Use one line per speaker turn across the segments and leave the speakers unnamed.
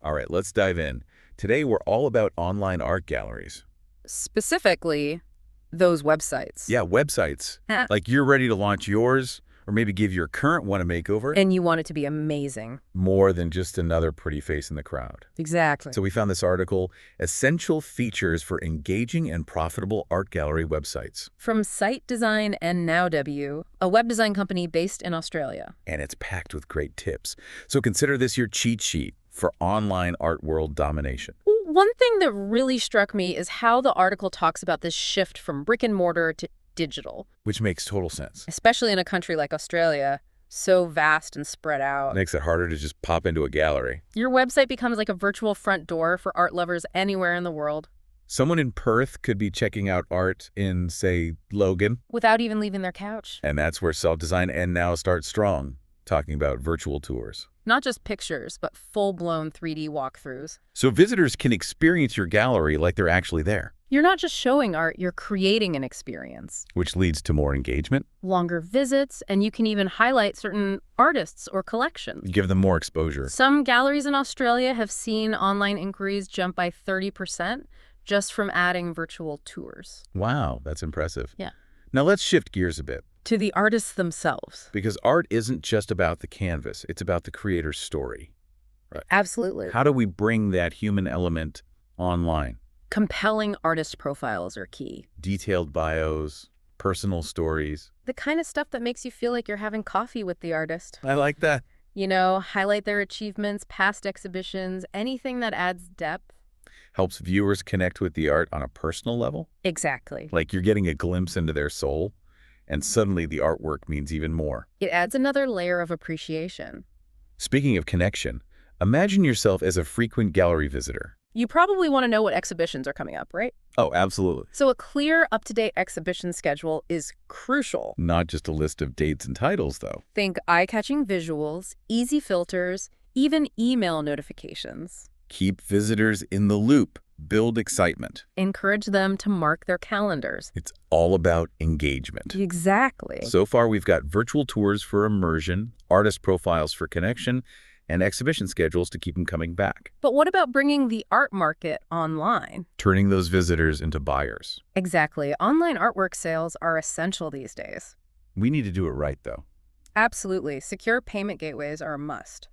All right, let's dive in. Today, we're all about online art galleries.
Specifically, those websites.
Yeah, websites. Like you're ready to launch yours, or maybe give your current one a makeover.
And you want it to be amazing.
More than just another pretty face in the crowd.
Exactly.
So we found this article, Essential Features for Engaging and Profitable Art Gallery Websites.
From Site Design and NowW, a web design company based in Australia.
And it's packed with great tips. So consider this your cheat sheet for online art world domination.
One thing that really struck me is how the article talks about this shift from brick and mortar to digital.
Which makes total sense.
Especially in a country like Australia, so vast and spread out.
Makes it harder to just pop into a gallery.
Your website becomes like a virtual front door for art lovers anywhere in the world.
Someone in Perth could be checking out art in, say, Logan.
Without even leaving their couch.
And that's where Self-Design and Now starts strong, talking about virtual tours.
Not just pictures, but full-blown 3D walkthroughs.
So visitors can experience your gallery like they're actually there.
You're not just showing art, you're creating an experience.
Which leads to more engagement.
Longer visits, and you can even highlight certain artists or collections.
Give them more exposure.
Some galleries in Australia have seen online inquiries jump by 30% just from adding virtual tours.
Wow, that's impressive.
Yeah.
Now let's shift gears a bit.
To the artists themselves.
Because art isn't just about the canvas, it's about the creator's story. Right.
Absolutely.
How do we bring that human element online?
Compelling artist profiles are key.
Detailed bios, personal stories.
The kind of stuff that makes you feel like you're having coffee with the artist.
I like that.
You know, highlight their achievements, past exhibitions, anything that adds depth.
Helps viewers connect with the art on a personal level.
Exactly.
Like you're getting a glimpse into their soul, and suddenly the artwork means even more.
It adds another layer of appreciation.
Speaking of connection, imagine yourself as a frequent gallery visitor.
You probably want to know what exhibitions are coming up, right?
Oh, absolutely.
So a clear, up-to-date exhibition schedule is crucial.
Not just a list of dates and titles, though.
Think eye-catching visuals, easy filters, even email notifications.
Keep visitors in the loop. Build excitement.
Encourage them to mark their calendars.
It's all about engagement.
Exactly.
So far, we've got virtual tours for immersion, artist profiles for connection, and exhibition schedules to keep them coming back.
But what about bringing the art market online?
Turning those visitors into buyers.
Exactly. Online artwork sales are essential these days.
We need to do it right, though.
Absolutely. Secure payment gateways are a must.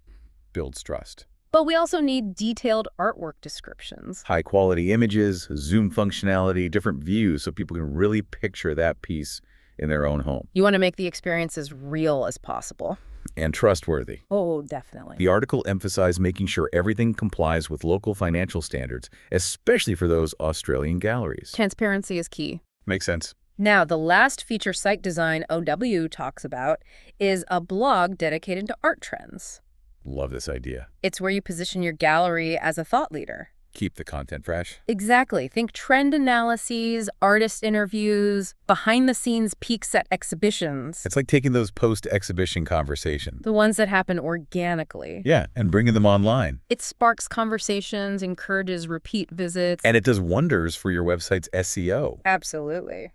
Builds trust.
But we also need detailed artwork descriptions.
High-quality images, zoom functionality, different views so people can really picture that piece in their own home.
You want to make the experience as real as possible.
And trustworthy.
Oh, definitely.
The article emphasized making sure everything complies with local financial standards, especially for those Australian galleries.
Transparency is key.
Makes sense.
Now, the last feature Site Design OW talks about is a blog dedicated to art trends.
Love this idea.
It's where you position your gallery as a thought leader.
Keep the content fresh.
Exactly. Think trend analyses, artist interviews, behind-the-scenes peeks at exhibitions.
It's like taking those post-exhibition conversations.
The ones that happen organically.
Yeah, and bringing them online.
It sparks conversations, encourages repeat visits.
And it does wonders for your website's SEO.
Absolutely.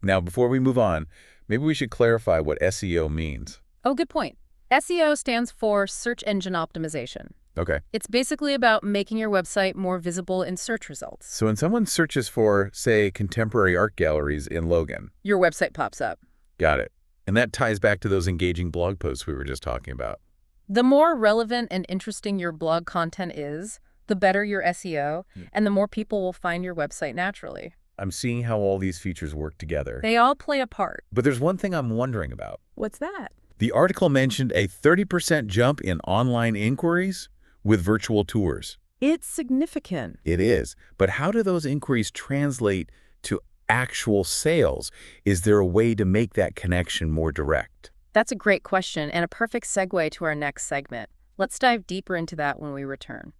Now, before we move on, maybe we should clarify what SEO means.
Oh, good point. SEO stands for Search Engine Optimization.
Okay.
It's basically about making your website more visible in search results.
So when someone searches for, say, contemporary art galleries in Logan.
Your website pops up.
Got it. And that ties back to those engaging blog posts we were just talking about.
The more relevant and interesting your blog content is, the better your SEO, and the more people will find your website naturally.
I'm seeing how all these features work together.
They all play a part.
But there's one thing I'm wondering about.
What's that?
The article mentioned a 30% jump in online inquiries with virtual tours.
It's significant.
It is. But how do those inquiries translate to actual sales? Is there a way to make that connection more direct?
That's a great question and a perfect segue to our next segment. Let's dive deeper into that when we return.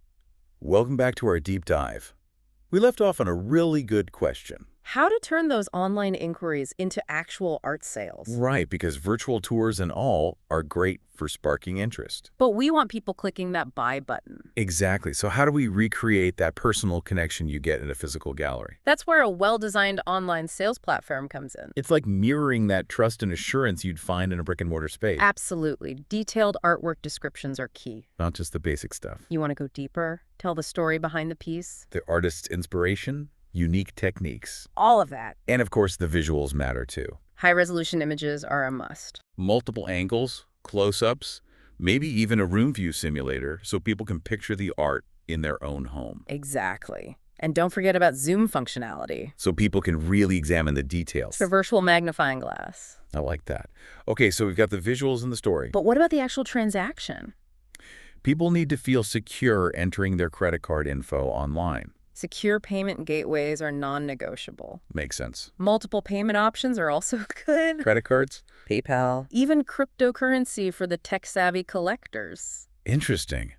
Welcome back to our deep dive. We left off on a really good question.
how to turn those online inquiries into actual art sales.
Right, because virtual tours and all are great for sparking interest.
But we want people clicking that buy button.
Exactly. So how do we recreate that personal connection you get in a physical gallery?
That's where a well-designed online sales platform comes in.
It's like mirroring that trust and assurance you'd find in a brick-and-mortar space.
Absolutely. Detailed artwork descriptions are key.
Not just the basic stuff.
You want to go deeper? Tell the story behind the piece?
The artist's inspiration, unique techniques.
All of that.
And of course, the visuals matter too.
High-resolution images are a must.
Multiple angles, close-ups, maybe even a room view simulator so people can picture the art in their own home.
Exactly. And don't forget about zoom functionality.
So people can really examine the details.
The virtual magnifying glass.
I like that. Okay, so we've got the visuals and the story.
But what about the actual transaction?
People need to feel secure entering their credit card info online.
Secure payment gateways are non-negotiable.
Makes sense.
Multiple payment options are also good.
Credit cards?
PayPal. Even cryptocurrency for the tech-savvy collectors.
Interesting.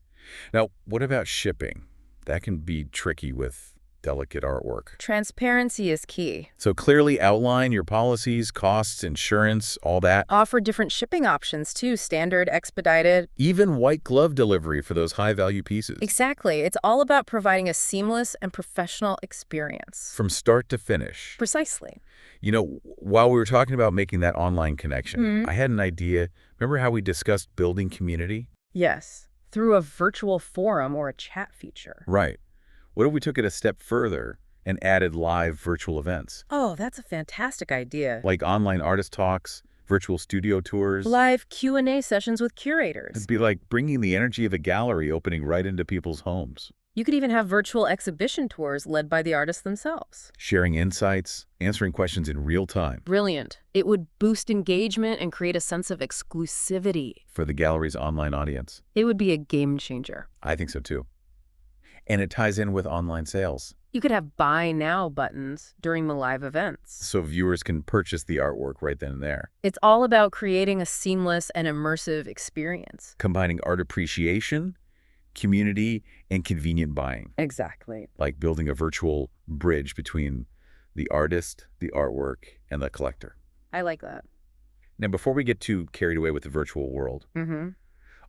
Now, what about shipping? That can be tricky with delicate artwork.
Transparency is key.
So clearly outline your policies, costs, insurance, all that.
Offer different shipping options too, standard, expedited.
Even white glove delivery for those high-value pieces.
Exactly. It's all about providing a seamless and professional experience.
From start to finish.
Precisely.
You know, while we were talking about making that online connection, I had an idea. Remember how we discussed building community?
Yes. Through a virtual forum or a chat feature.
Right. What if we took it a step further and added live virtual events?
Oh, that's a fantastic idea.
Like online artist talks, virtual studio tours.
Live Q&A sessions with curators.
It'd be like bringing the energy of a gallery opening right into people's homes.
You could even have virtual exhibition tours led by the artists themselves.
Sharing insights, answering questions in real time.
Brilliant. It would boost engagement and create a sense of exclusivity.
For the gallery's online audience.
It would be a game changer.
I think so too. And it ties in with online sales.
You could have buy now buttons during the live events.
So viewers can purchase the artwork right then and there.
It's all about creating a seamless and immersive experience.
Combining art appreciation, community, and convenient buying.
Exactly.
Like building a virtual bridge between the artist, the artwork, and the collector.
I like that.
Now, before we get too carried away with the virtual world,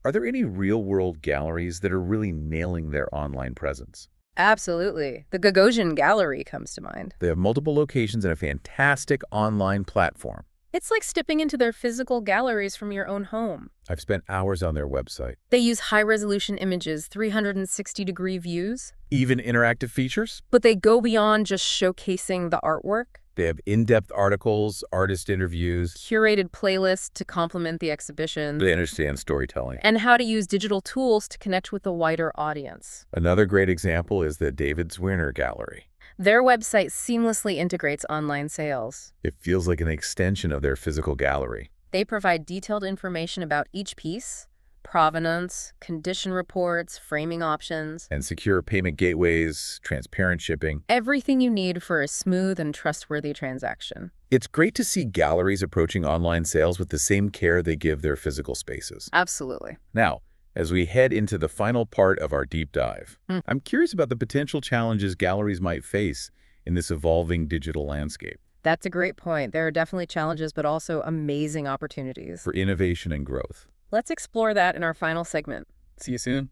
are there any real-world galleries that are really nailing their online presence?
Absolutely. The Gagosian Gallery comes to mind.
They have multiple locations and a fantastic online platform.
It's like stepping into their physical galleries from your own home.
I've spent hours on their website.
They use high-resolution images, 360-degree views.
Even interactive features?
But they go beyond just showcasing the artwork.
They have in-depth articles, artist interviews.
Curated playlists to complement the exhibition.
They understand storytelling.
And how to use digital tools to connect with a wider audience.
Another great example is the David Zwirner Gallery.
Their website seamlessly integrates online sales.
It feels like an extension of their physical gallery.
They provide detailed information about each piece, provenance, condition reports, framing options.
And secure payment gateways, transparent shipping.
Everything you need for a smooth and trustworthy transaction.
It's great to see galleries approaching online sales with the same care they give their physical spaces.
Absolutely.
Now, as we head into the final part of our deep dive, I'm curious about the potential challenges galleries might face in this evolving digital landscape.
That's a great point. There are definitely challenges, but also amazing opportunities.
For innovation and growth.
Let's explore that in our final segment.
See you soon.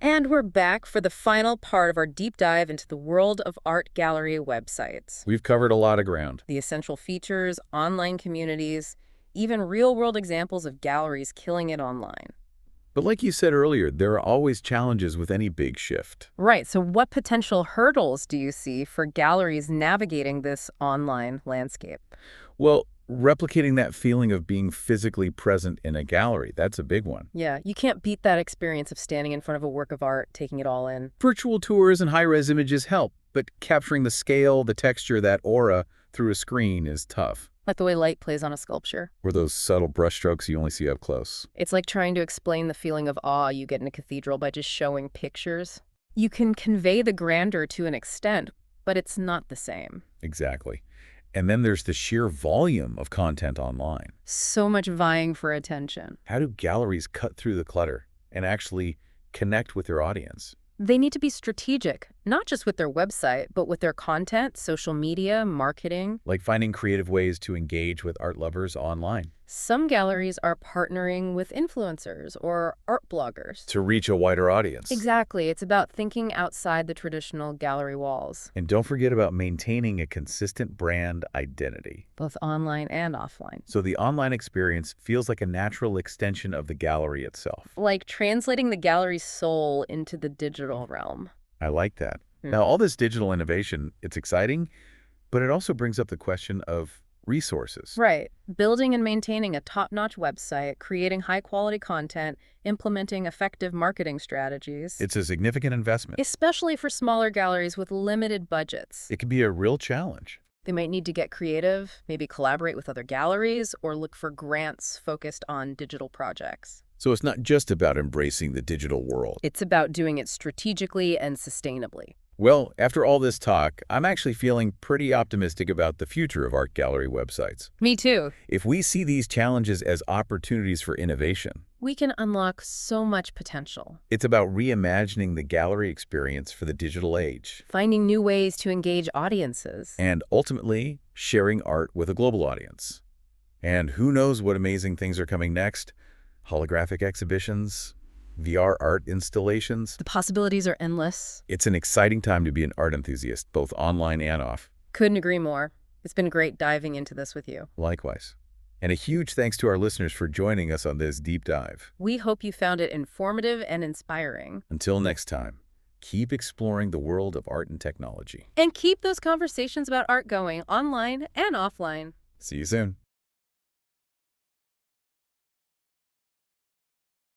And we're back for the final part of our deep dive into the world of art gallery websites.
We've covered a lot of ground.
The essential features, online communities, even real-world examples of galleries killing it online.
But like you said earlier, there are always challenges with any big shift.
Right. So what potential hurdles do you see for galleries navigating this online landscape?
Well, replicating that feeling of being physically present in a gallery, that's a big one.
Yeah, you can't beat that experience of standing in front of a work of art, taking it all in.
Virtual tours and high-res images help, but capturing the scale, the texture, that aura through a screen is tough.
Like the way light plays on a sculpture.
Or those subtle brushstrokes you only see up close.
It's like trying to explain the feeling of awe you get in a cathedral by just showing pictures. You can convey the grandeur to an extent, but it's not the same.
Exactly. And then there's the sheer volume of content online.
So much vying for attention.
How do galleries cut through the clutter and actually connect with their audience?
They need to be strategic, not just with their website, but with their content, social media, marketing.
Like finding creative ways to engage with art lovers online.
Some galleries are partnering with influencers or art bloggers.
To reach a wider audience.
Exactly. It's about thinking outside the traditional gallery walls,
And don't forget about maintaining a consistent brand identity.
both online and offline.
So the online experience feels like a natural extension of the gallery itself.
Like translating the gallery's soul into the digital realm.
I like that. Now, all this digital innovation, it's exciting, but it also brings up the question of resources.
Right. Building and maintaining a top-notch website, creating high-quality content, implementing effective marketing strategies.
It's a significant investment.
Especially for smaller galleries with limited budgets.
It can be a real challenge.
They might need to get creative, maybe collaborate with other galleries, or look for grants focused on digital projects.
So it's not just about embracing the digital world.
It's about doing it strategically and sustainably.
Well, after all this talk, I'm actually feeling pretty optimistic about the future of art gallery websites.
Me too.
If we see these challenges as opportunities for innovation,
We can unlock so much potential.
it's about reimagining the gallery experience for the digital age,
Finding new ways to engage audiences.
and ultimately sharing art with a global audience. And who knows what amazing things are coming next? Holographic exhibitions, VR art installations.
The possibilities are endless.
It's an exciting time to be an art enthusiast, both online and off.
Couldn't agree more. It's been great diving into this with you.
Likewise. And a huge thanks to our listeners for joining us on this deep dive.
We hope you found it informative and inspiring.
Until next time, keep exploring the world of art and technology.
And keep those conversations about art going online and offline.
See you soon.